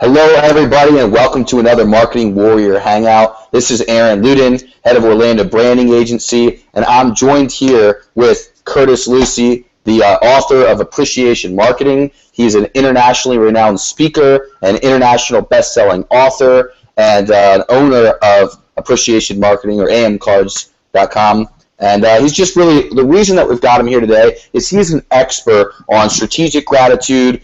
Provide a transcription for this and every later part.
Hello, everybody, and welcome to another Marketing Warrior Hangout. This is Aaron Ludin, head of Orlando Branding Agency, and I'm joined here with Curtis Lewsey, the author of Appreciation Marketing. He's an internationally renowned speaker, an international best-selling author, and an owner of Appreciation Marketing, or amcards.com. And he's just really, the reason that we've got him here today is he's an expert on strategic gratitude,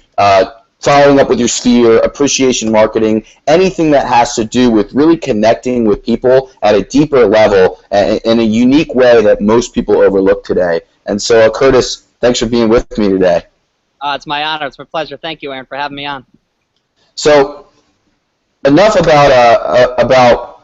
following up with your sphere, appreciation marketing, anything that has to do with really connecting with people at a deeper level in a unique way that most people overlook today. And so, Curtis, thanks for being with me today. It's my honor. It's my pleasure. Thank you, Aaron, for having me on. So, enough about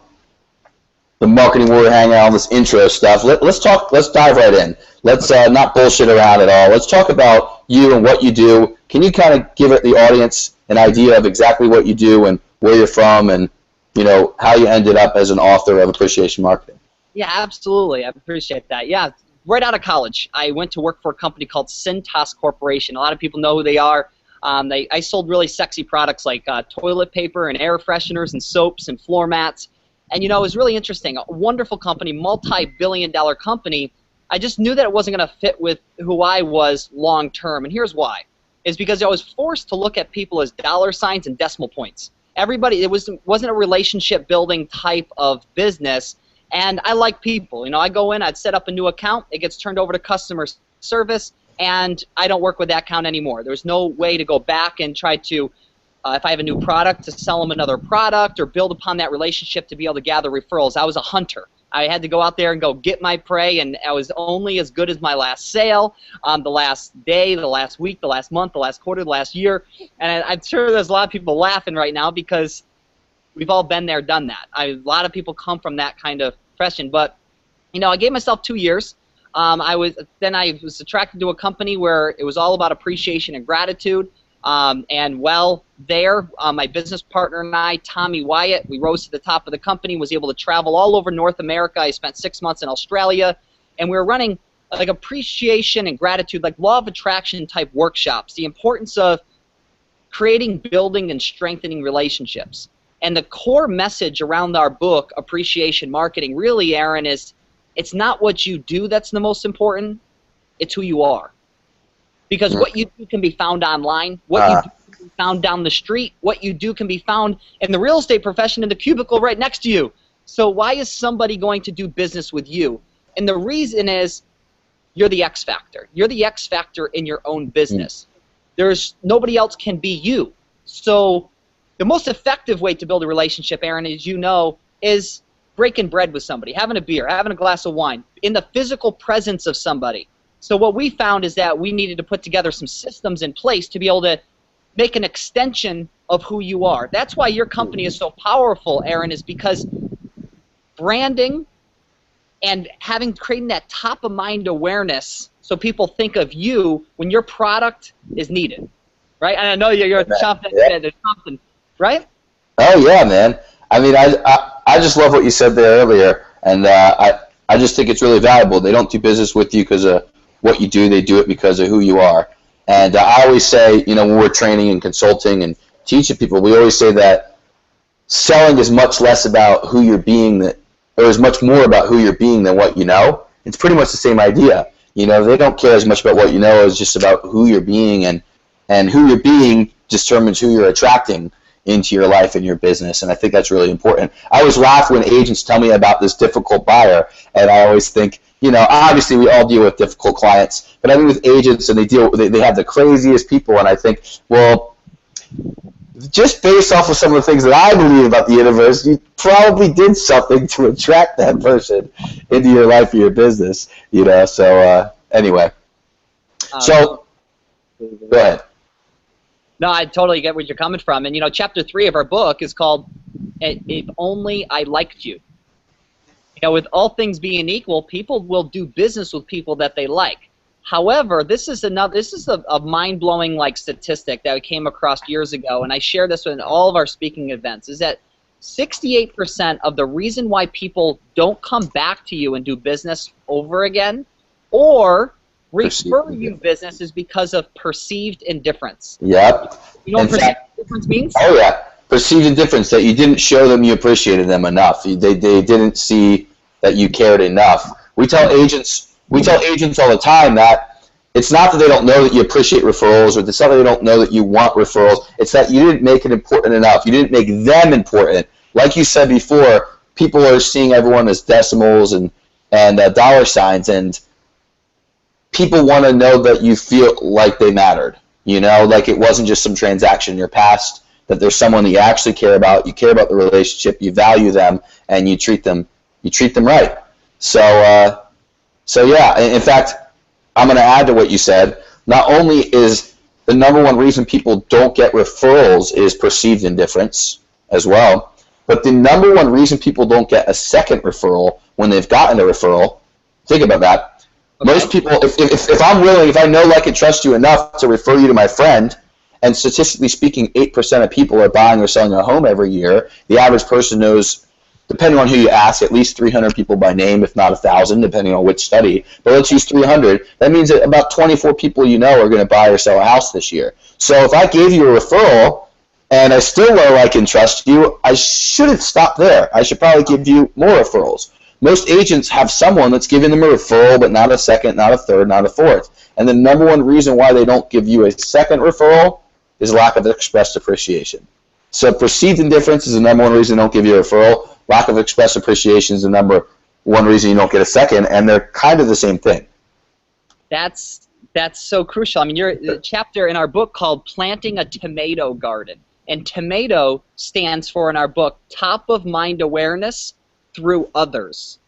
the Marketing Warrior Hangout, all this intro stuff. Let's dive right in. Let's not bullshit around at all. Let's talk about you and what you do. Can you kind of give the audience an idea of exactly what you do and where you're from and, you know, how you ended up as an author of Appreciation Marketing? Yeah, absolutely. I appreciate that. Yeah, right out of college, I went to work for a company called Cintas Corporation. A lot of people know who they are. I sold really sexy products like toilet paper and air fresheners and soaps and floor mats. And, you know, it was really interesting. A wonderful company, multi-billion-dollar company. I just knew that it wasn't going to fit with who I was long-term. And here's why. Is because I was forced to look at people as dollar signs and decimal points. Everybody, it wasn't a relationship-building type of business. And I like people. You know, I go in, I'd set up a new account. It gets turned over to customer service, and I don't work with that account anymore. There's no way to go back and try to, if I have a new product, to sell them another product or build upon that relationship to be able to gather referrals. I was a hunter. I had to go out there and go get my prey, and I was only as good as my last sale, the last day, the last week, the last month, the last quarter, the last year. And I'm sure there's a lot of people laughing right now because we've all been there, done that. A lot of people come from that kind of profession. But, you know, I gave myself 2 years. I was attracted to a company where it was all about appreciation and gratitude. My business partner and I, Tommy Wyatt, we rose to the top of the company, was able to travel all over North America. I spent 6 months in Australia, and we were running like appreciation and gratitude, like law of attraction type workshops, the importance of creating, building, and strengthening relationships. And the core message around our book, Appreciation Marketing, really, Aaron, is it's not what you do that's the most important, it's who you are. Because what you do can be found online, what you do can be found down the street, what you do can be found in the real estate profession in the cubicle right next to you. So why is somebody going to do business with you? And the reason is you're the X factor. You're the X factor in your own business. There's nobody else can be you. So the most effective way to build a relationship, Aaron, as you know, is breaking bread with somebody, having a beer, having a glass of wine, in the physical presence of somebody. So what we found is that we needed to put together some systems in place to be able to make an extension of who you are. That's why your company is so powerful, Aaron, is because branding and creating that top-of-mind awareness so people think of you when your product is needed, right? And I know you're chomping at there's something, right? Oh, yeah, man. I mean, I just love what you said there earlier, and I just think it's really valuable. They don't do business with you because of what you do, they do it because of who you are. And I always say, you know, when we're training and consulting and teaching people, we always say that selling is much less about who you're being, or is much more about who you're being than what you know. It's pretty much the same idea. You know, they don't care as much about what you know as just about who you're being, and who you're being determines who you're attracting into your life and your business, and I think that's really important. I always laugh when agents tell me about this difficult buyer, and I always think, you know, obviously we all deal with difficult clients, but I mean with agents, and they have the craziest people, and I think, well, just based off of some of the things that I believe about the universe, you probably did something to attract that person into your life or your business, you know, so anyway. So, go ahead. No, I totally get where you're coming from. And, you know, chapter 3 of our book is called If Only I Liked You. You know, with all things being equal, people will do business with people that they like. However, this is a mind-blowing like statistic that we came across years ago, and I share this in all of our speaking events, is that 68% of the reason why people don't come back to you and do business over again or refer you business is because of perceived indifference. Yep. You know what perceived indifference means? Oh, yeah. perceived indifference, that you didn't show them you appreciated them enough. They didn't see that you cared enough. We tell agents all the time that it's not that they don't know that you appreciate referrals, or it's not that they don't know that you want referrals. It's that you didn't make it important enough. You didn't make them important. Like you said before, people are seeing everyone as decimals and dollar signs, and people want to know that you feel like they mattered. You know, like it wasn't just some transaction in your past, that there's someone that you actually care about. You care about the relationship, you value them, and you treat them right. So yeah, in fact, I'm going to add to what you said. Not only is the number one reason people don't get referrals is perceived indifference as well, but the number one reason people don't get a second referral when they've gotten a referral, think about that. Okay. Most people, if I'm willing, if I know, like, and trust you enough to refer you to my friend, and statistically speaking, 8% of people are buying or selling a home every year, the average person knows, depending on who you ask, at least 300 people by name, if not 1,000, depending on which study. But let's use 300. That means that about 24 people you know are going to buy or sell a house this year. So if I gave you a referral and I still know, like, and trust you, I shouldn't stop there. I should probably give you more referrals. Most agents have someone that's giving them a referral, but not a second, not a third, not a fourth. And the number one reason why they don't give you a second referral is lack of expressed appreciation. So perceived indifference is the number one reason they don't give you a referral. Lack of expressed appreciation is the number one reason you don't get a second, and they're kind of the same thing. That's so crucial. I mean, you're a chapter in our book called Planting a Tomato Garden. And tomato stands for, in our book, top of mind awareness through others.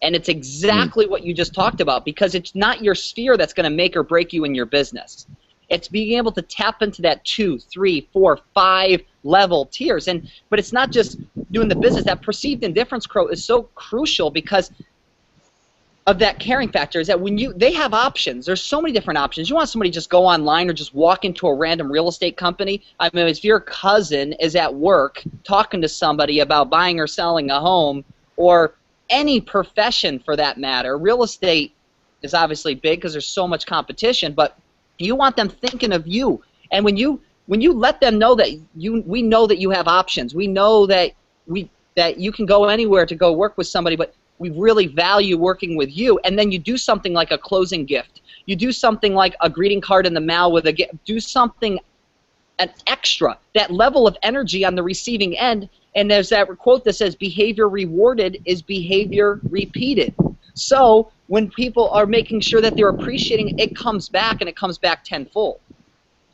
And it's exactly what you just talked about, because it's not your sphere that's going to make or break you in your business. It's being able to tap into that 2, 3, 4, 5 level tiers. But it's not just doing the business. That perceived indifference is so crucial because of that caring factor, is that when they have options. There's so many different options. You want somebody to just go online or just walk into a random real estate company. I mean, if your cousin is at work talking to somebody about buying or selling a home, or any profession for that matter, real estate is obviously big because there's so much competition, but you want them thinking of you. And when you let them know that we know that you have options, we know that you can go anywhere to go work with somebody, but we really value working with you, and then you do something like a closing gift, you do something like a greeting card in the mail with a gift, do something an extra, that level of energy on the receiving end. And there's that quote that says, behavior rewarded is behavior repeated. So when people are making sure that they're appreciating, it comes back, and it comes back tenfold.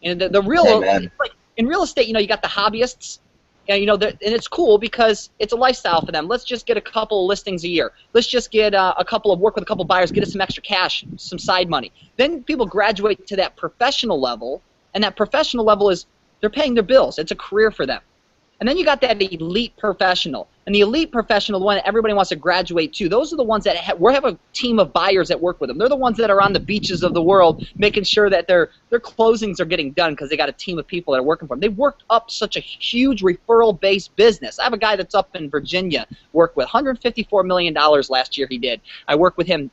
And the real, like in real estate, you got the hobbyists, and and it's cool because it's a lifestyle for them. Let's just get a couple of listings a year. Let's just get work with a couple of buyers, get us some extra cash, some side money. Then people graduate to that professional level, and that professional level is they're paying their bills. It's a career for them. And then you got that elite professional. And the elite professional, the one that everybody wants to graduate to, those are the ones that have a team of buyers that work with them. They're the ones that are on the beaches of the world making sure that their closings are getting done because they got a team of people that are working for them. They've worked up such a huge referral-based business. I have a guy that's up in Virginia, worked with $154 million last year he did. I work with him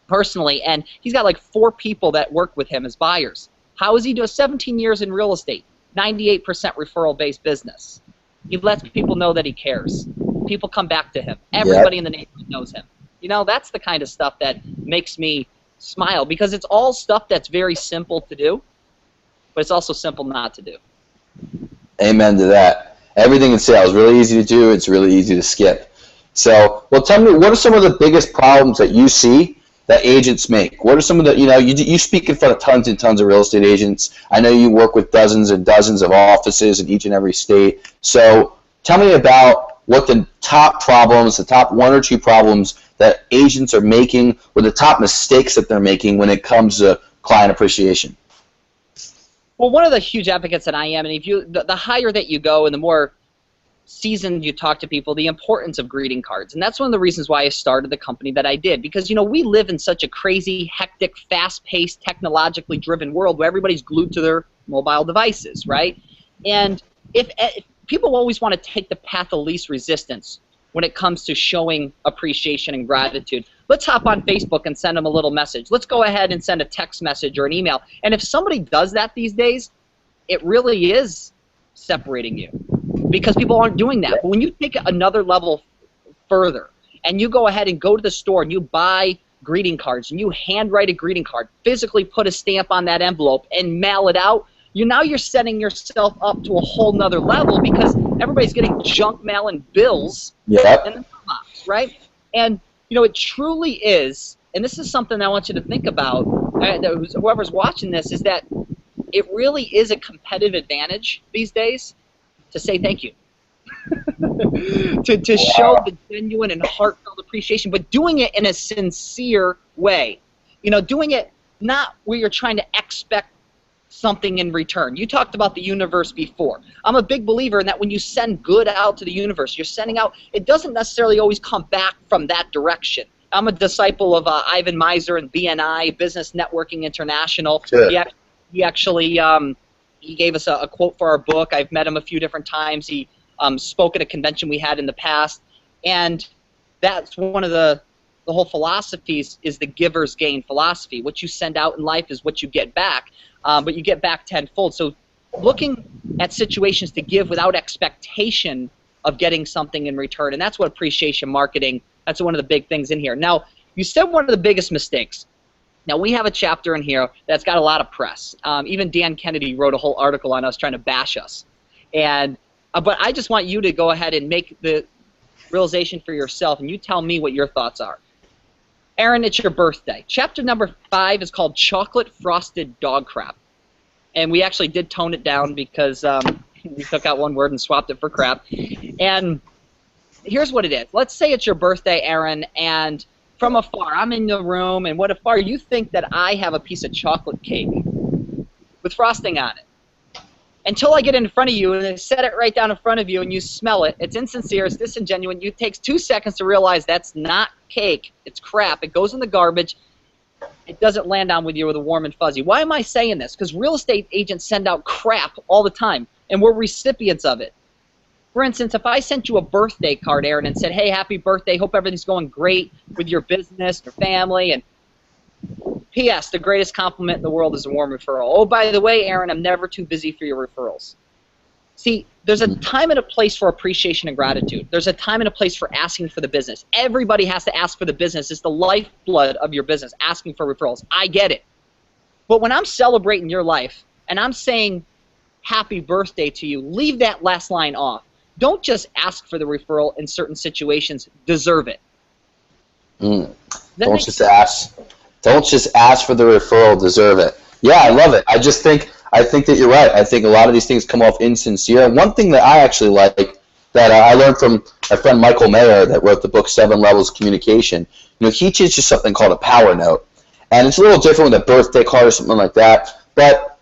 personally, and he's got like 4 people that work with him as buyers. How is he doing? 17 years in real estate, 98% referral-based business. He lets people know that he cares. People come back to him. Everybody in the neighborhood knows him. That's the kind of stuff that makes me smile, because it's all stuff that's very simple to do, but it's also simple not to do. Amen to that. Everything in sales is really easy to do. It's really easy to skip. So, well, tell me, what are some of the biggest problems that you see that agents make? What are some of the, you speak in front of tons and tons of real estate agents. I know you work with dozens and dozens of offices in each and every state. So tell me about what the top problems, the top 1 or 2 problems that agents are making, or the top mistakes that they're making when it comes to client appreciation. Well, one of the huge advocates that I am, and the higher that you go and the more seasoned you talk to people, the importance of greeting cards. And that's one of the reasons why I started the company that I did, because we live in such a crazy, hectic, fast-paced, technologically driven world where everybody's glued to their mobile devices, right? And if people always want to take the path of least resistance when it comes to showing appreciation and gratitude. Let's hop on Facebook and send them a little message. Let's go ahead and send a text message or an email. And if somebody does that these days, it really is separating you. because people aren't doing that. But when you take it another level further and you go ahead and go to the store and you buy greeting cards and you handwrite a greeting card, physically put a stamp on that envelope and mail it out, you're setting yourself up to a whole nother level, because everybody's getting junk mail and bills in the mailbox, right? And it truly is, and this is something I want you to think about, whoever's watching this, is that it really is a competitive advantage these days to say thank you. to show the genuine and heartfelt appreciation, but doing it in a sincere way. Doing it not where you're trying to expect something in return. You talked about the universe before. I'm a big believer in that when you send good out to the universe, you're sending out, it doesn't necessarily always come back from that direction. I'm a disciple of Ivan Miser and BNI, Business Networking International. Sure. He actually he gave us a quote for our book. I've met him a few different times. He spoke at a convention we had in the past, and that's one of the whole philosophies is the giver's gain philosophy. What you send out in life is what you get back, but you get back tenfold. So looking at situations to give without expectation of getting something in return, and that's what appreciation marketing, that's one of the big things in here. Now, you said one of the biggest mistakes. Now, we have a chapter in here that's got a lot of press. Even Dan Kennedy wrote a whole article on us trying to bash us. But I just want you to go ahead and make the realization for yourself, and you tell me what your thoughts are. Aaron, it's your birthday. Chapter number 5 is called Chocolate Frosted Dog Crap. And we actually did tone it down because we took out one word and swapped it for crap. And here's what it is. Let's say it's your birthday, Aaron, and from afar, I'm in the room, and what afar, you think that I have a piece of chocolate cake with frosting on it. Until I get in front of you and I set it right down in front of you and you smell it. It's insincere, it's disingenuous. It takes 2 seconds to realize that's not cake, it's crap. It goes in the garbage. It doesn't land on with you with a warm and fuzzy. Why am I saying this? Because real estate agents send out crap all the time, and we're recipients of it. For instance, if I sent you a birthday card, Aaron, and said, hey, happy birthday, hope everything's going great with your business, your family, and P.S., the greatest compliment in the world is a warm referral. Oh, by the way, Aaron, I'm never too busy for your referrals. See, there's a time and a place for appreciation and gratitude. There's a time and a place for asking for the business. Everybody has to ask for the business. It's the lifeblood of your business, asking for referrals. I get it. But when I'm celebrating your life and I'm saying happy birthday to you, leave that last line off. Don't just ask for the referral in certain situations. Deserve it. Don't just ask. Don't just ask for the referral. Deserve it. Yeah, I love it. I think that you're right. I think a lot of these things come off insincere. And one thing that I actually like that I learned from my friend Michael Mayer that wrote the book 7 Levels of Communication. He teaches something called a power note, and it's a little different with a birthday card or something like that. But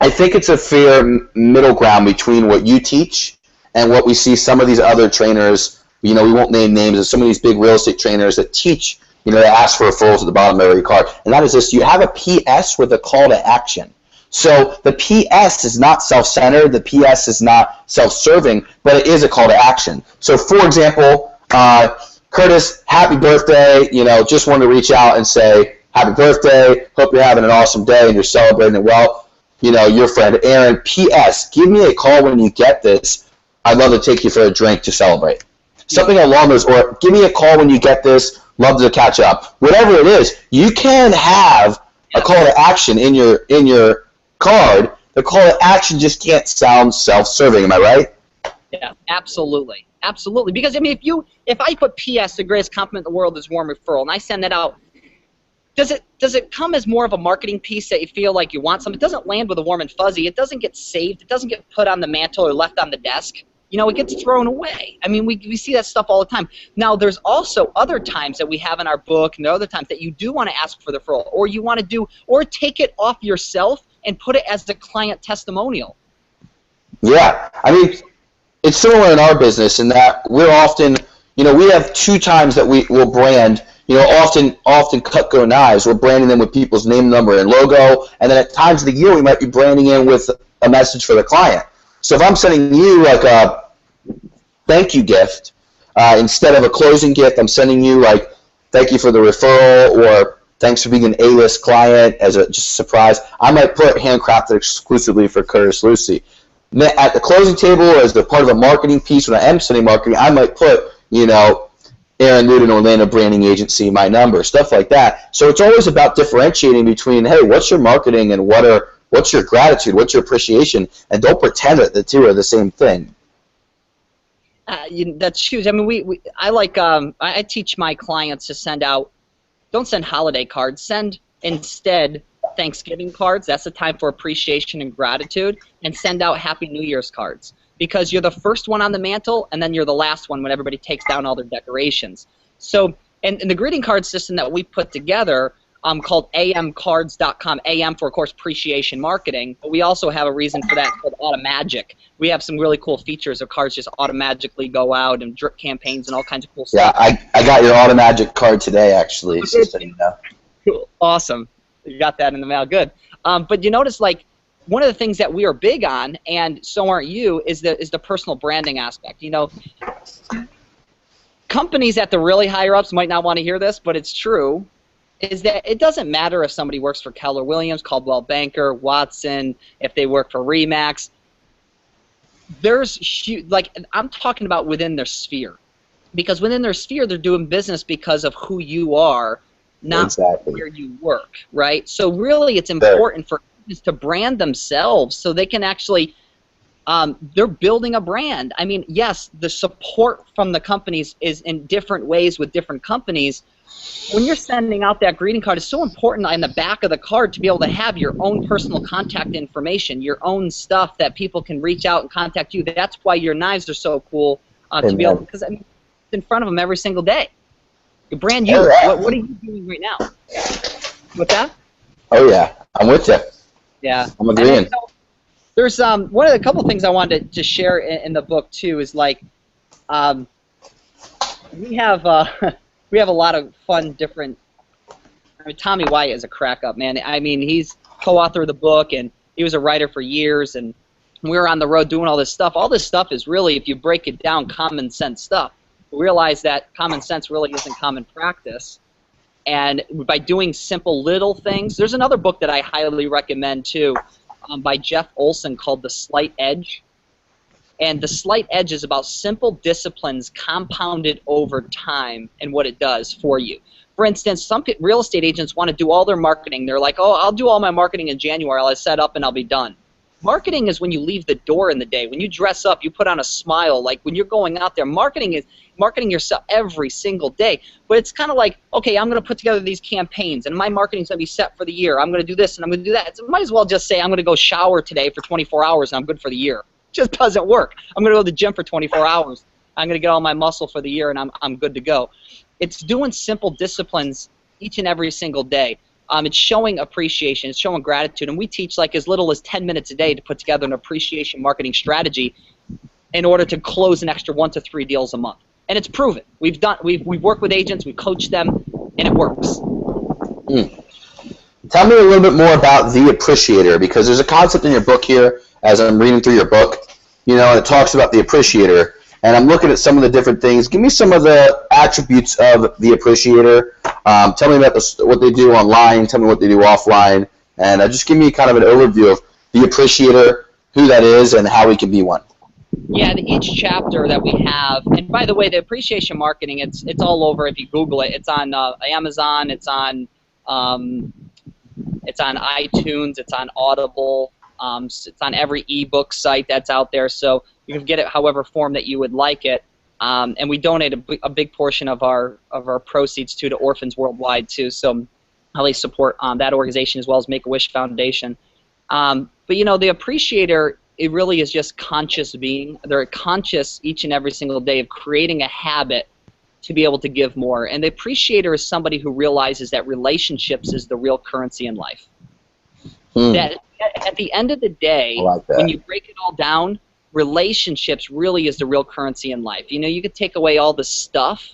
I think it's a fair middle ground between what you teach and what we see some of these other trainers, we won't name names, and some of these big real estate trainers that teach, they ask for referrals at the bottom of every card. And that is this: you have a PS with a call to action. So the PS is not self-centered, the PS is not self-serving, but it is a call to action. So for example, Curtis, happy birthday, just wanted to reach out and say, happy birthday, hope you're having an awesome day and you're celebrating it well. Your friend Aaron, PS, give me a call when you get this. I'd love to take you for a drink to celebrate. Something along those, or give me a call when you get this, love to catch up. Whatever it is, you can have a call to action in your card. The call to action just can't sound self-serving. Am I right? Yeah, absolutely. Absolutely. Because, if I put PS, the greatest compliment in the world is warm referral, and I send that out, does it come as more of a marketing piece that you feel like you want something? It doesn't land with a warm and fuzzy. It doesn't get saved. It doesn't get put on the mantle or left on the desk. It gets thrown away. We see that stuff all the time. Now, there's also other times that we have in our book, and there are other times that you do want to ask for the referral, or you want to or take it off yourself and put it as the client testimonial. Yeah. It's similar in our business in that we're often, we have 2 times that we will brand, often Cutco knives, we're branding them with people's name, number, and logo, and then at times of the year we might be branding in with a message for the client. So if I'm sending you like a thank you gift, instead of a closing gift, I'm sending you like thank you for the referral or thanks for being an A-list client as a just surprise. I might put handcrafted exclusively for Curtis Lewsey. at the closing table as the part of a marketing piece, when I am sending marketing, I might put, Aaron Ludin, Orlando Branding Agency, my number, stuff like that. So it's always about differentiating between, hey, what's your marketing and what's your gratitude, what's your appreciation, and don't pretend that the two are the same thing. That's huge. I mean, I teach my clients to send out, don't send holiday cards, send instead Thanksgiving cards. That's the time for appreciation and gratitude, and send out Happy New Year's cards, because you're the first one on the mantle, and then you're the last one when everybody takes down all their decorations. So, and the greeting card system that we put together, called amcards.com, AM for, of course, appreciation marketing, but we also have a reason for that called Automagic. We have some really cool features of cards just automatically go out and drip campaigns and all kinds of cool stuff. Yeah, I got your Automagic card today, actually, just so you know. Cool. Awesome. You got that in the mail. Good. But you notice, like, one of the things that we are big on, and so aren't you, is the personal branding aspect. Companies at the really higher ups might not want to hear this, but it's true, is that it doesn't matter if somebody works for Keller Williams, Coldwell Banker, Watson, if they work for Remax. There's huge, like, I'm talking about within their sphere, because within their sphere they're doing business because of who you are, not exactly where you work, right? So really, it's important for companies to brand themselves so they can actually. They're building a brand. I mean, yes, the support from the companies is in different ways with different companies. When you're sending out that greeting card, it's so important on the back of the card to be able to have your own personal contact information, your own stuff that people can reach out and contact you. That's why your knives are so cool to be able, because I mean, it's in front of them every single day. You brand you. What are you doing right now? What's that? Oh yeah, I'm with you. Yeah, I'm agreeing. There's one of the couple things I wanted to share in the book too is like we have a lot of fun different. I mean, Tommy Wyatt is a crack up, man. I mean, he's co-author of the book and he was a writer for years, and we were on the road doing all this stuff. All this stuff is really, if you break it down, common sense stuff. We realize that common sense really isn't common practice. And by doing simple little things, there's another book that I highly recommend too, by Jeff Olson, called The Slight Edge. And The Slight Edge is about simple disciplines compounded over time and what it does for you. For instance, some real estate agents want to do all their marketing. They're like, oh, I'll do all my marketing in January. I'll set up and I'll be done. Marketing is when you leave the door in the day. When you dress up, you put on a smile. Like when you're going out there, marketing is marketing yourself every single day. But it's kind of like, okay, I'm going to put together these campaigns, and my marketing's going to be set for the year. I'm going to do this, and I'm going to do that. So might as well just say I'm going to go shower today for 24 hours, and I'm good for the year. It just doesn't work. I'm going to go to the gym for 24 hours. I'm going to get all my muscle for the year, and I'm good to go. It's doing simple disciplines each and every single day. It's showing appreciation. It's showing gratitude. And we teach like as little as 10 minutes a day to put together an appreciation marketing strategy in order to close an extra 1 to 3 deals a month. And it's proven. We've worked with agents, we coach them, and it works. Tell me a little bit more about the Appreciator, because there's a concept in your book here, as I'm reading through your book, and it talks about the Appreciator. And I'm looking at some of the different things. Give me some of the attributes of the Appreciator. Tell me about what they do online. Tell me what they do offline. And just give me kind of an overview of the Appreciator, who that is, and how we can be one. Yeah, each chapter that we have, and by the way, the appreciation marketing, it's all over. If you Google it, it's on Amazon, it's on iTunes, it's on Audible, it's on every ebook site that's out there. So you can get it however form that you would like it. And we donate a big portion of our proceeds to orphans worldwide too. So I support that organization as well as Make-A-Wish Foundation. But the Appreciator, it really is just conscious being. They're conscious each and every single day of creating a habit to be able to give more. And the Appreciator is somebody who realizes that relationships is the real currency in life. That at the end of the day, when you break it all down, relationships really is the real currency in life. You could take away all the stuff,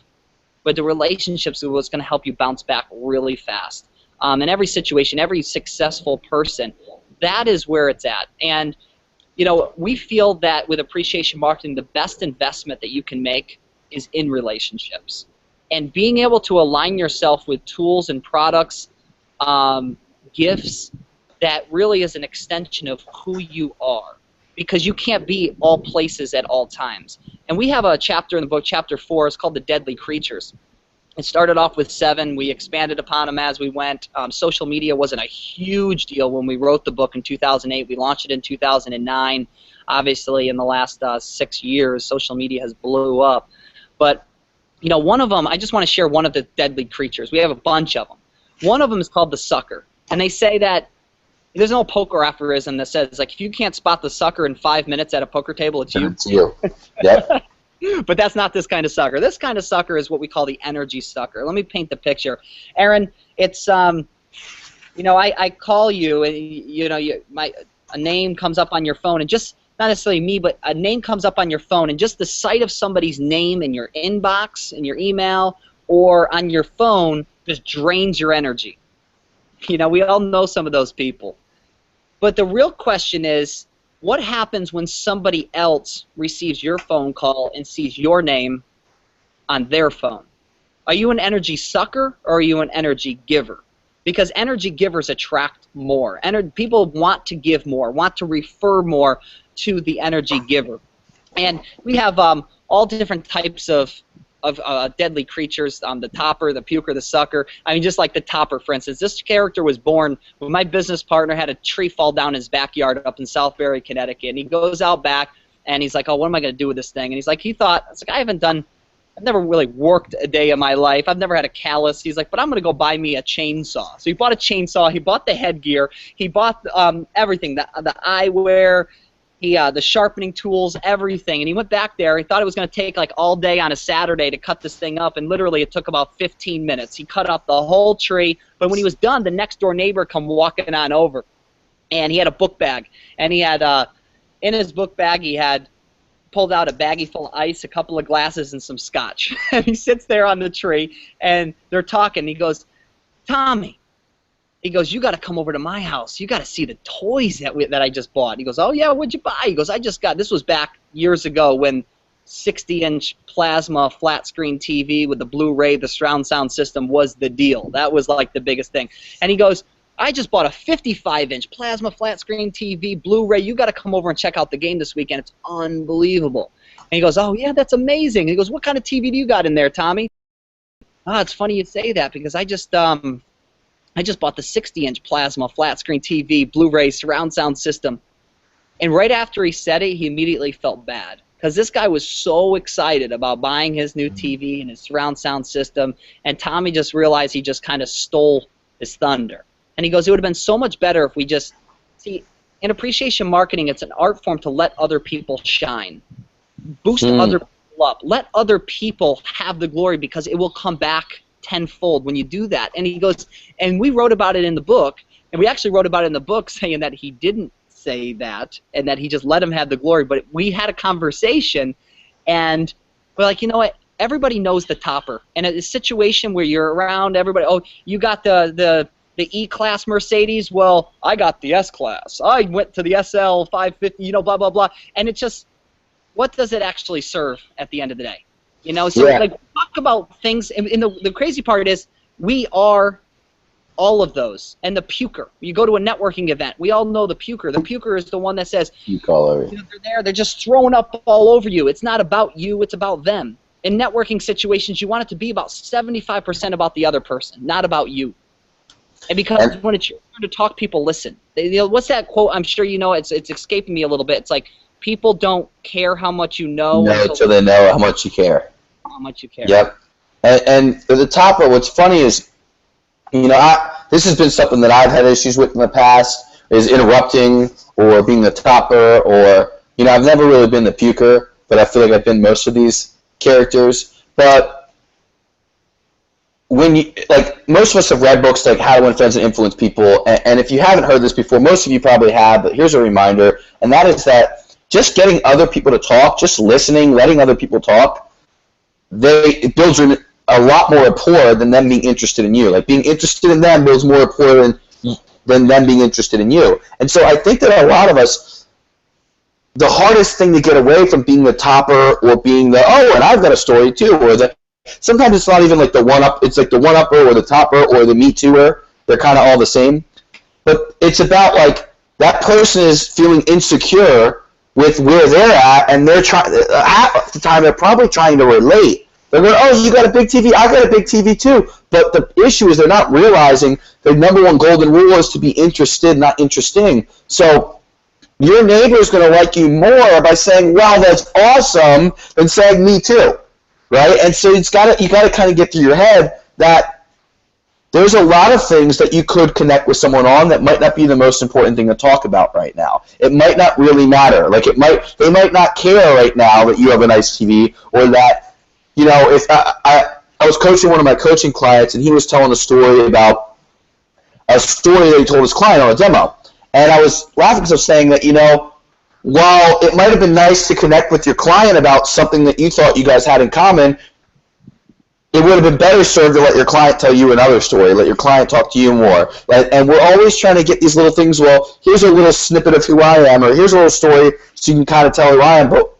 but the relationships is what's going to help you bounce back really fast. In every situation, every successful person, that is where it's at. And we feel that with appreciation marketing, the best investment that you can make is in relationships. And being able to align yourself with tools and products, gifts, that really is an extension of who you are. because you can't be all places at all times. And we have a chapter in the book, chapter 4, it's called The Deadly Creatures. It started off with 7. We expanded upon them as we went. Social media wasn't a huge deal when we wrote the book in 2008. We launched it in 2009. Obviously, in the last 6 years, social media has blew up. But, you know, one of them, I just want to share one of the deadly creatures. We have a bunch of them. One of them is called the sucker. And they say that there's no poker aphorism that says, like, if you can't spot the sucker in 5 minutes at a poker table, it's you. It's you. Yep. But that's not this kind of sucker. This kind of sucker is what we call the energy sucker. Let me paint the picture. Aaron, it's, you know, I call you, and, you know, a name comes up on your phone, and just, not necessarily me, but a name comes up on your phone, and just the sight of somebody's name in your inbox, in your email, or on your phone just drains your energy. You know, we all know some of those people. But the real question is, what happens when somebody else receives your phone call and sees your name on their phone? Are you an energy sucker, or are you an energy giver? Because energy givers attract more. People want to give more, want to refer more to the energy giver. And we have all different types of deadly creatures, the topper, the puker, the sucker. I mean, just like the topper, for instance. This character was born when my business partner had a tree fall down his backyard up in Southbury, Connecticut. And he goes out back, and he's like, oh, what am I going to do with this thing? And he's like, I've never really worked a day in my life. I've never had a callus. He's like, but I'm going to go buy me a chainsaw. So he bought a chainsaw. He bought the headgear. He bought everything, the eyewear, the sharpening tools, everything. And he went back there. He thought it was going to take like all day on a Saturday to cut this thing up, and literally it took about 15 minutes. He cut up the whole tree, but when he was done, the next door neighbor come walking on over, and he had a book bag. And he had, in his book bag, he had pulled out a baggie full of ice, a couple of glasses, and some scotch. And he sits there on the tree, and they're talking. He goes, Tommy, he goes, you got to come over to my house. You got to see the toys that I just bought. He goes, oh, yeah, what'd you buy? He goes, this was back years ago when 60-inch plasma flat screen TV with the Blu-ray, the surround sound system was the deal. That was like the biggest thing. And he goes, I just bought a 55-inch plasma flat screen TV, Blu-ray. You got to come over and check out the game this weekend. It's unbelievable. And he goes, oh, yeah, that's amazing. He goes, what kind of TV do you got in there, Tommy? Ah, it's funny you say that, because I just bought the 60-inch plasma flat screen TV, Blu-ray, surround sound system. And right after he said it, he immediately felt bad, because this guy was so excited about buying his new TV and his surround sound system, and Tommy just realized he just kind of stole his thunder. And he goes, it would have been so much better if we just, see, in appreciation marketing, it's an art form to let other people shine. Boost other people up. Let other people have the glory, because it will come back tenfold when you do that. And he goes, and we wrote about it in the book, and we actually wrote about it in the book saying that he didn't say that, and that he just let him have the glory. But we had a conversation, and we're like, you know what? Everybody knows the topper. And a situation where you're around everybody, oh, you got the E-Class Mercedes, well, I got the S-Class. I went to the SL 550, you know, blah, blah, blah. And it's just, what does it actually serve at the end of the day? You know, so like, talk about things, and the crazy part is, we are all of those. And the puker, you go to a networking event, we all know the puker. The puker is the one that says, you know, they're just throwing up all over you. It's not about you, it's about them. In networking situations, you want it to be about 75% about the other person, not about you. And because when it's your turn to talk, people listen. You know, what's that quote? I'm sure you know. It's escaping me a little bit. It's like, people don't care how much you know until they know how much you care. How much you care. Yep. And the topper, what's funny is, you know, this has been something that I've had issues with in the past, is interrupting or being the topper, or, you know, I've never really been the puker, but I feel like I've been most of these characters. But when you, like, most of us have read books like How to Win Friends and Influence People, and if you haven't heard this before, most of you probably have, but here's a reminder, and that is that just getting other people to talk, just listening, letting other people talk, it builds a lot more rapport than them being interested in you. Like, being interested in them builds more rapport than them being interested in you. And so I think that a lot of us, the hardest thing to get away from being the topper or being the, oh, and I've got a story too, or the, sometimes it's not even like the one-up, it's like the one-upper or the topper or the me-tooer. They're kind of all the same. But it's about, like, that person is feeling insecure with where they're at, and they're trying, half the time they're probably trying to relate. They're going, oh, you got a big TV, I got a big TV too. But the issue is they're not realizing the number one golden rule is to be interested, not interesting. So your neighbor is going to like you more by saying, wow, that's awesome, than saying me too, right? And so you got to kind of get through your head that there's a lot of things that you could connect with someone on that might not be the most important thing to talk about right now. It might not really matter. Like they might not care right now that you have a nice TV, or that, you know, if I was coaching one of my coaching clients, and he was telling a story about a story that he told his client on a demo. And I was laughing because I was saying that, you know, while it might have been nice to connect with your client about something that you thought you guys had in common, it would have been better served to let your client tell you another story, let your client talk to you more. And we're always trying to get these little things, well, here's a little snippet of who I am, or here's a little story so you can kind of tell who I am. But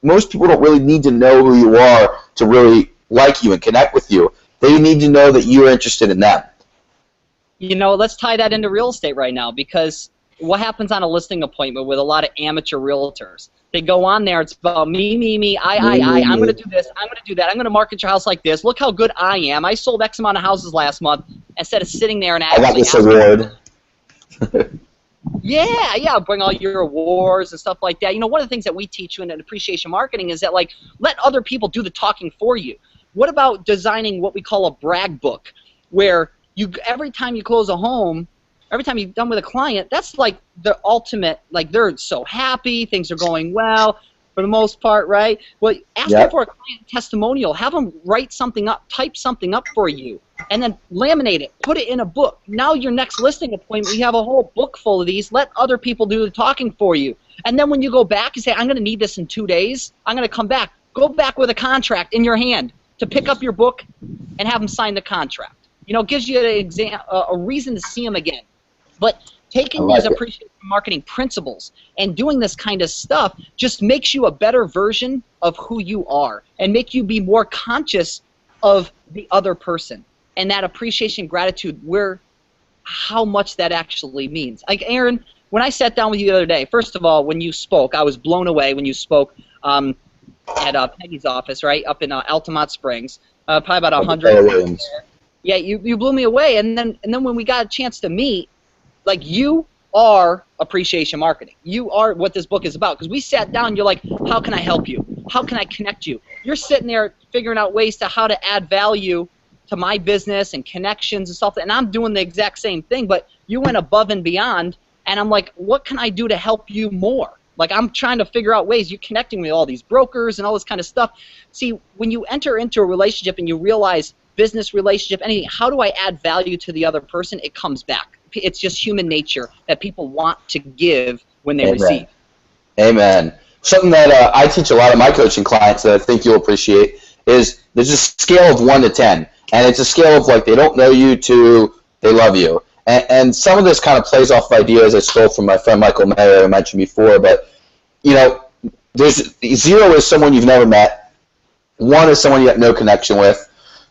most people don't really need to know who you are to really like you and connect with you. They need to know that you're interested in them. You know, let's tie that into real estate right now, because what happens on a listing appointment with a lot of amateur realtors? They go on there, it's about me, I, I'm going to do this, I'm going to do that, I'm going to market your house like this, look how good I am, I sold X amount of houses last month, instead of sitting there and actually... I got this award. Yeah, bring all your awards and stuff like that. You know, one of the things that we teach you in appreciation marketing is that, like, let other people do the talking for you. What about designing what we call a brag book, where every time you close a home, every time you're done with a client, that's like the ultimate, like they're so happy, things are going well for the most part, right? Well, ask them for a client testimonial. Have them write something up, type something up for you, and then laminate it, put it in a book. Now your next listing appointment, you have a whole book full of these. Let other people do the talking for you. And then when you go back, you say, I'm going to need this in 2 days. I'm going to come back. Go back with a contract in your hand to pick up your book and have them sign the contract. You know, it gives you a reason to see them again. But taking these appreciation marketing principles and doing this kind of stuff just makes you a better version of who you are and make you be more conscious of the other person and that appreciation, gratitude, how much that actually means. Like, Aaron, when I sat down with you the other day, first of all, when you spoke, I was blown away when you spoke at Peggy's office, right, up in Altamont Springs, probably about 100. Yeah, you blew me away, and then when we got a chance to meet, like, you are appreciation marketing. You are what this book is about. Because we sat down, you're like, how can I help you? How can I connect you? You're sitting there figuring out ways to how to add value to my business and connections and stuff. And I'm doing the exact same thing, but you went above and beyond. And I'm like, what can I do to help you more? Like, I'm trying to figure out ways. You're connecting with all these brokers and all this kind of stuff. See, when you enter into a relationship and you realize business relationship, anything, how do I add value to the other person? It comes back. It's just human nature that people want to give when they receive. Amen. Something that I teach a lot of my coaching clients that I think you'll appreciate is there's a scale of 1 to 10. And it's a scale of, like, they don't know you to they love you. And some of this kind of plays off of ideas I stole from my friend Michael Mayer I mentioned before. But, you know, there's 0 is someone you've never met. 1 is someone you have no connection with.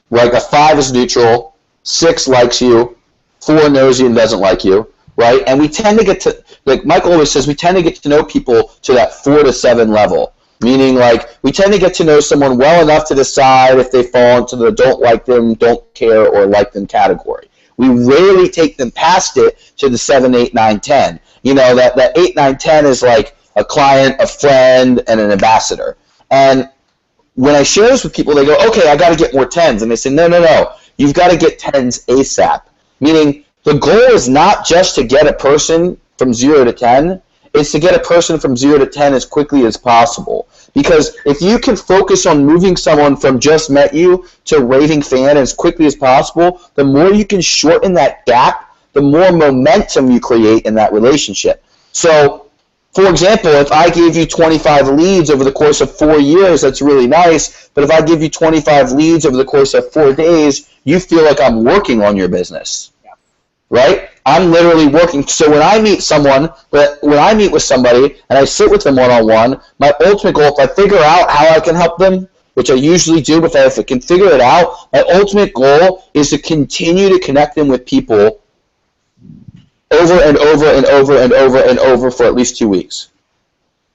Like, a 5 is neutral. 6 likes you. 4 knows you and doesn't like you, right? And we tend to get to, like Michael always says, we tend to get to know people to that 4 to 7 level. Meaning, like, we tend to get to know someone well enough to decide if they fall into the don't like them, don't care, or like them category. We rarely take them past it to the 7, 8, 9, 10. You know, that 8, 9, 10 is like a client, a friend, and an ambassador. And when I share this with people, they go, okay, I got to get more 10s. And they say, no, you've got to get 10s ASAP. Meaning, the goal is not just to get a person from 0 to 10, it's to get a person from 0 to 10 as quickly as possible. Because if you can focus on moving someone from just met you to raving fan as quickly as possible, the more you can shorten that gap, the more momentum you create in that relationship. So, for example, if I gave you 25 leads over the course of 4 years, that's really nice. But if I give you 25 leads over the course of 4 days, you feel like I'm working on your business. Right? I'm literally working. So when I meet with somebody and I sit with them one-on-one, my ultimate goal, if I figure out how I can help them, which I usually do, but if I can figure it out, my ultimate goal is to continue to connect them with people over and over and over and over and over for at least 2 weeks.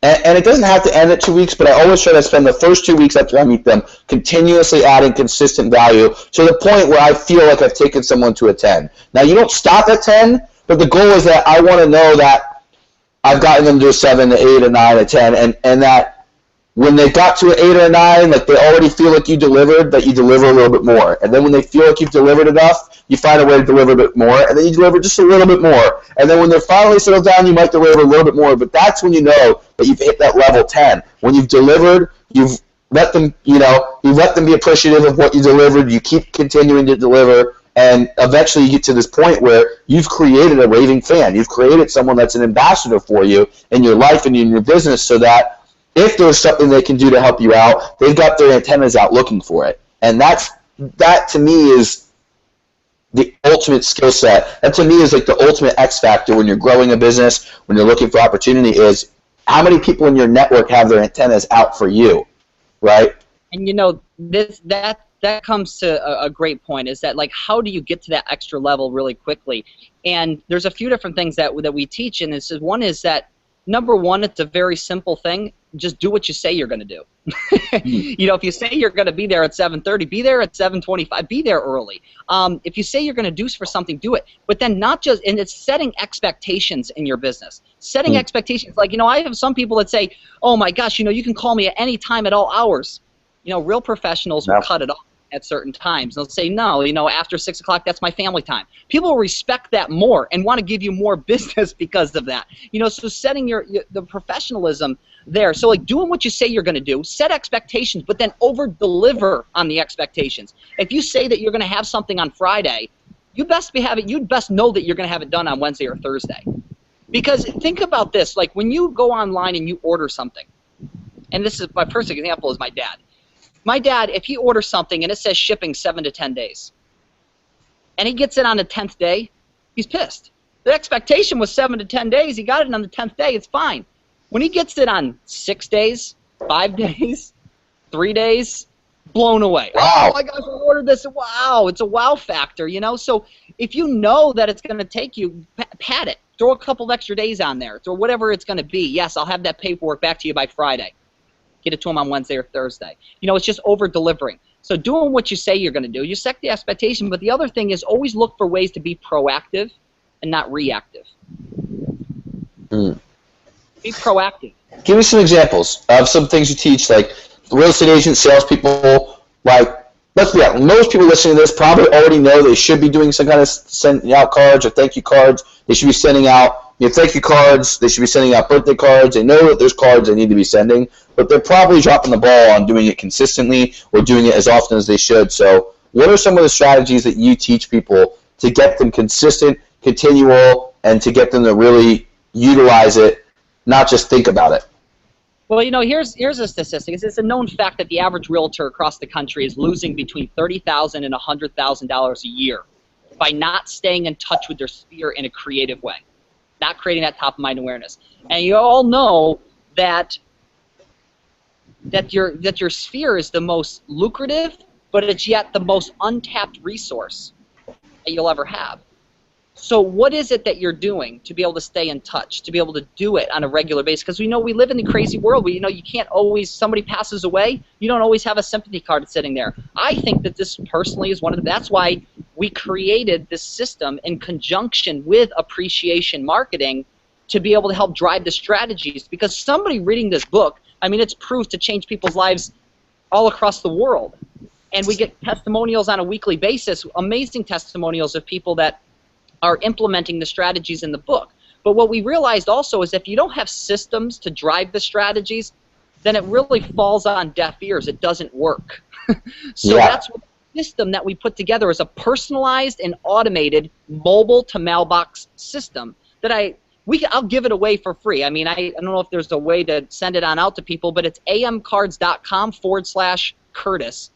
And it doesn't have to end at 2 weeks, but I always try to spend the first 2 weeks after I meet them continuously adding consistent value to the point where I feel like I've taken someone to a 10. Now, you don't stop at 10, but the goal is that I want to know that I've gotten them to a 7, to 8, a 9, a 10, and that when they got to an 8 or a 9, like they already feel like you delivered, that you deliver a little bit more. And then when they feel like you've delivered enough, you find a way to deliver a bit more, and then you deliver just a little bit more. And then when they're finally settled down, you might deliver a little bit more. But that's when you know that you've hit that level 10. When you've delivered, you've let them, you let them be appreciative of what you delivered. You keep continuing to deliver, and eventually you get to this point where you've created a raving fan. You've created someone that's an ambassador for you in your life and in your business, so that if there's something they can do to help you out, they've got their antennas out looking for it. And that to me is the ultimate skill set. That to me is like the ultimate X factor when you're growing a business, when you're looking for opportunity, is how many people in your network have their antennas out for you, right? And that comes to a great point, is that, like, how do you get to that extra level really quickly? And there's a few different things that we teach, and this is one is that, number one, it's a very simple thing. Just do what you say you're going to do. If you say you're going to be there at 7:30, be there at 7:25. Be there early. If you say you're going to do for something, do it. But then not just, and it's setting expectations in your business. Setting expectations. Like, I have some people that say, oh my gosh, you can call me at any time at all hours. Real professionals will cut it off at certain times. They'll say, no, after 6 o'clock, that's my family time. People will respect that more and want to give you more business because of that. So setting the professionalism there. So, like, doing what you say you're going to do, set expectations, but then over-deliver on the expectations. If you say that you're going to have something on Friday, you'd best know that you're going to have it done on Wednesday or Thursday. Because think about this, like, when you go online and you order something, and this is my first example is my dad. My dad, if he orders something and it says shipping 7 to 10 days, and he gets it on the 10th day, he's pissed. The expectation was 7 to 10 days. He got it on the 10th day. It's fine. When he gets it on 6 days, 5 days, 3 days, blown away. Wow. Oh my gosh, I ordered this. Wow, it's a wow factor, So if you know that it's going to take you, pad it. Throw a couple of extra days on there. Throw whatever it's going to be. Yes, I'll have that paperwork back to you by Friday. Get it to them on Wednesday or Thursday. It's just over-delivering. So doing what you say you're going to do. You set the expectation, but the other thing is always look for ways to be proactive and not reactive. Be proactive. Give me some examples of some things you teach, like real estate agents, salespeople. Like, let's be honest, most people listening to this probably already know they should be doing some kind of sending out cards or thank you cards. They should be sending out thank you cards. They should be sending out birthday cards. They know that there's cards they need to be sending, but they're probably dropping the ball on doing it consistently or doing it as often as they should. So what are some of the strategies that you teach people to get them consistent, continual, and to get them to really utilize it, not just think about it? Well, here's a statistic. It's a known fact that the average realtor across the country is losing between $30,000 and $100,000 a year by not staying in touch with their sphere in a creative way, not creating that top-of-mind awareness. And you all know that your sphere is the most lucrative, but it's yet the most untapped resource that you'll ever have. So what is it that you're doing to be able to stay in touch, to be able to do it on a regular basis? Because we live in the crazy world. You can't always, somebody passes away, you don't always have a sympathy card sitting there. I think that this personally is that's why we created this system in conjunction with appreciation marketing to be able to help drive the strategies. Because somebody reading this book, it's proof to change people's lives all across the world. And we get testimonials on a weekly basis, amazing testimonials of people that are implementing the strategies in the book. But what we realized also is if you don't have systems to drive the strategies, then it really falls on deaf ears. It doesn't work. That's what the system that we put together is a personalized and automated mobile to mailbox system that I'll give it away for free. I don't know if there's a way to send it on out to people, but it's amcards.com/Curtis.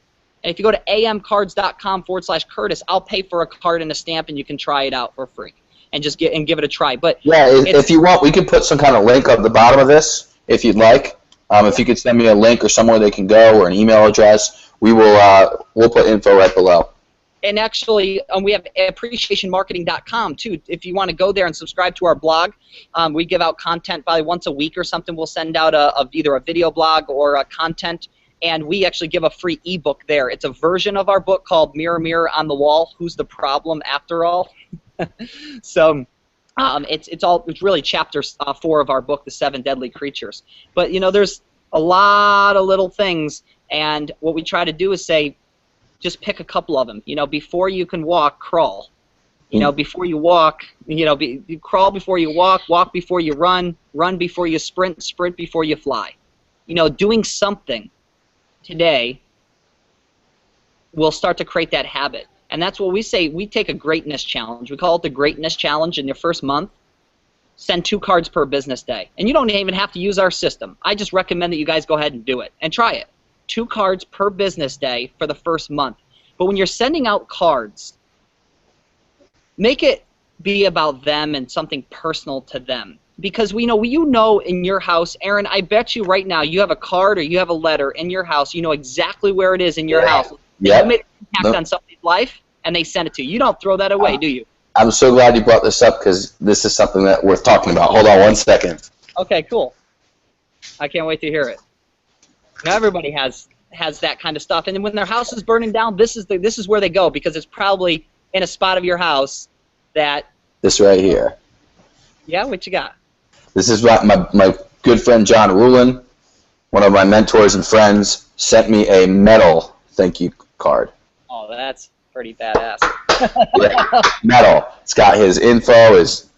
And if you go to amcards.com/Curtis, I'll pay for a card and a stamp, and you can try it out for free and just give it a try. But yeah, if you want, we could put some kind of link at the bottom of this if you'd like. If you could send me a link or somewhere they can go or an email address, we'll put info right below. And actually, we have appreciationmarketing.com too. If you want to go there and subscribe to our blog, we give out content probably once a week or something. We'll send out either a video blog or a content, and we actually give a free ebook there. It's a version of our book called Mirror, Mirror on the Wall, Who's the Problem After All? So it's really chapter 4 of our book, The 7 Deadly Creatures. But there's a lot of little things, and what we try to do is say, just pick a couple of them. Before you can walk, crawl. Before you walk, you crawl before you walk before you run before you sprint before you fly. Doing something today will start to create that habit. And that's what we say. We take a greatness challenge. We call it the greatness challenge. In your first month, send 2 cards per business day. And you don't even have to use our system. I just recommend that you guys go ahead and do it and try it. 2 cards per business day for the first month. But when you're sending out cards, make it be about them and something personal to them. Because we know in your house, Aaron, I bet you right now you have a card or you have a letter in your house. You know exactly where it is in your house. Yep. You made an impact on somebody's life, and they send it to you. You don't throw that away, do you? I'm so glad you brought this up because this is something that worth talking about. Hold on one second. Okay, cool. I can't wait to hear it. Now everybody has that kind of stuff, and when their house is burning down, this is where they go, because it's probably in a spot of your house that. This right here. Yeah, what you got? This is what my good friend John Rulin, one of my mentors and friends, sent me a metal thank you card. Oh, that's pretty badass. Yeah, metal. It's got his info, his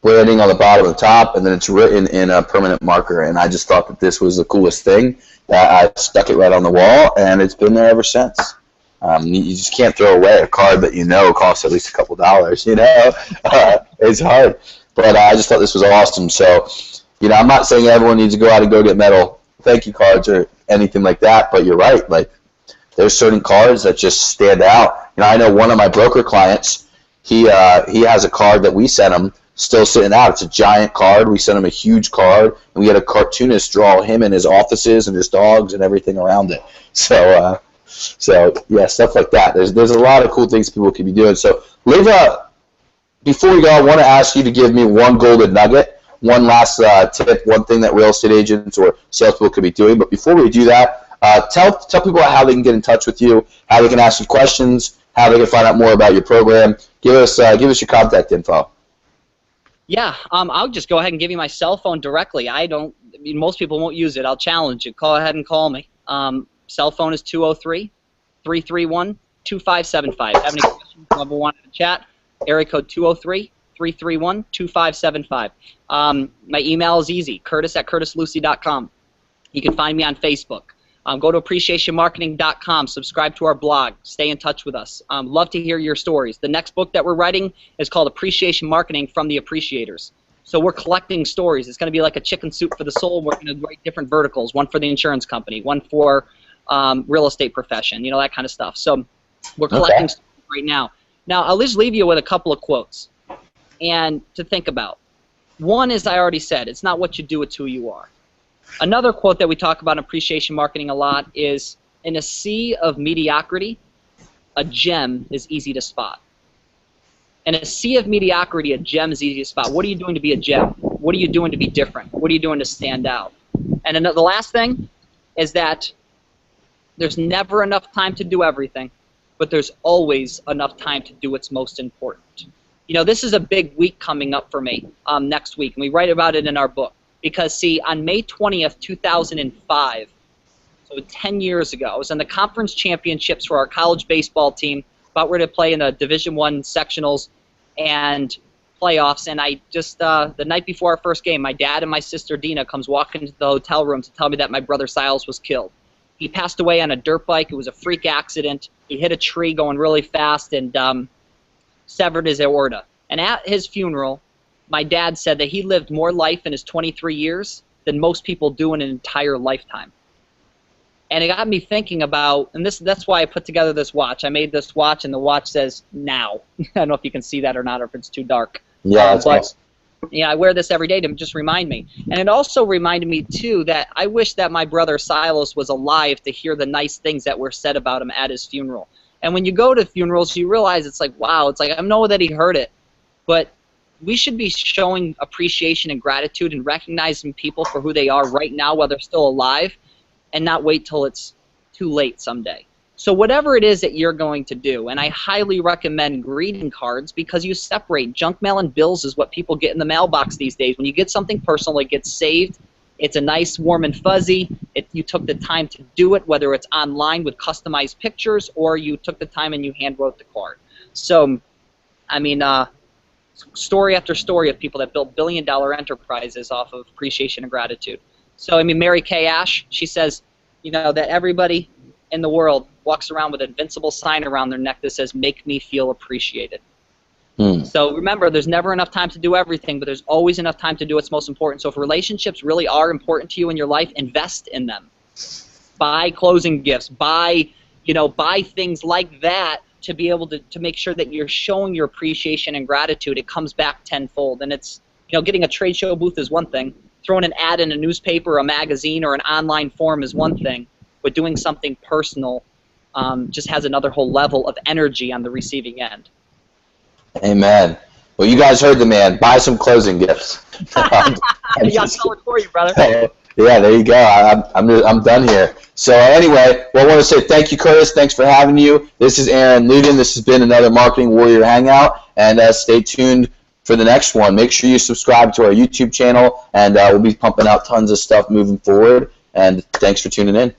branding on the bottom and the top, and then it's written in a permanent marker. And I just thought that this was the coolest thing. That I stuck it right on the wall, and it's been there ever since. You just can't throw away a card that costs at least a couple dollars. It's hard. But I just thought this was awesome. So, I'm not saying everyone needs to go out and go get metal thank you cards or anything like that, but you're right. Like, there's certain cards that just stand out. I know one of my broker clients, he has a card that we sent him still sitting out. It's a giant card. We sent him a huge card, and we had a cartoonist draw him in his offices and his dogs and everything around it. So yeah, stuff like that. There's a lot of cool things people could be doing. So, before we go, I want to ask you to give me one golden nugget, one last tip, one thing that real estate agents or salespeople could be doing. But before we do that, tell people how they can get in touch with you, how they can ask you questions, how they can find out more about your program. Give us your contact info. Yeah, I'll just go ahead and give you my cell phone directly. Most people won't use it. I'll challenge you. Go ahead and call me. Cell phone is 203-331-2575. Have any questions? Whoever wanted to chat, area code 203-331-2575. My email is easy, curtis@curtislewsey.com. You can find me on Facebook. Go to appreciationmarketing.com, subscribe to our blog, stay in touch with us. Love to hear your stories. The next book that we're writing is called Appreciation Marketing from the Appreciators. So we're collecting stories. It's going to be like a chicken soup for the soul. We're going to write different verticals, one for the insurance company, one for real estate profession, that kind of stuff. So we're collecting stories right now. Now, I'll just leave you with a couple of quotes and to think about. One is, I already said, it's not what you do, it's who you are. Another quote that we talk about in appreciation marketing a lot is, in a sea of mediocrity, a gem is easy to spot. In a sea of mediocrity, a gem is easy to spot. What are you doing to be a gem? What are you doing to be different? What are you doing to stand out? And then the last thing is that there's never enough time to do everything, but there's always enough time to do what's most important. This is a big week coming up for me next week, and we write about it in our book. Because, see, on May 20th, 2005, so 10 years ago, I was in the conference championships for our college baseball team, about ready to play in the Division I sectionals and playoffs, and I just, the night before our first game, my dad and my sister Dina comes walking into the hotel room to tell me that my brother Silas was killed. He passed away on a dirt bike. It was a freak accident. He hit a tree going really fast and severed his aorta. And at his funeral, my dad said that he lived more life in his 23 years than most people do in an entire lifetime. And it got me thinking about, and that's why I put together this watch. I made this watch, and the watch says now. I don't know if you can see that or not, or if it's too dark. Yeah, that's nice. Yeah, I wear this every day to just remind me. And it also reminded me, too, that I wish that my brother Silas was alive to hear the nice things that were said about him at his funeral. And when you go to funerals, you realize it's like, wow, it's like, I know that he heard it, but we should be showing appreciation and gratitude and recognizing people for who they are right now while they're still alive, and not wait till it's too late someday. So whatever it is that you're going to do, and I highly recommend greeting cards, because you separate junk mail and bills is what people get in the mailbox these days. When you get something personal, it gets saved. It's a nice, warm and fuzzy. You took the time to do it, whether it's online with customized pictures or you took the time and you hand wrote the card. So, I mean, story after story of people that built billion-dollar enterprises off of appreciation and gratitude. So, I mean, Mary Kay Ash, she says, you know, that everybody in the world walks around with an invincible sign around their neck that says, "Make me feel appreciated." So remember, there's never enough time to do everything, but there's always enough time to do what's most important. So if relationships really are important to you in your life, invest in them. Buy closing gifts. Buy things like that to be able to make sure that you're showing your appreciation and gratitude. It comes back tenfold. And it's, getting a trade show booth is one thing. Throwing an ad in a newspaper, a magazine, or an online forum is one thing. But doing something personal just has another whole level of energy on the receiving end. Amen. Well, you guys heard the man. Buy some closing gifts. Yeah, I'll sell it for you, brother. Yeah, there you go. I'm done here. So anyway, well, I want to say thank you, Curtis. Thanks for having you. This is Aaron Ludin. This has been another Marketing Warrior Hangout, and stay tuned for the next one. Make sure you subscribe to our YouTube channel, and we'll be pumping out tons of stuff moving forward. And thanks for tuning in.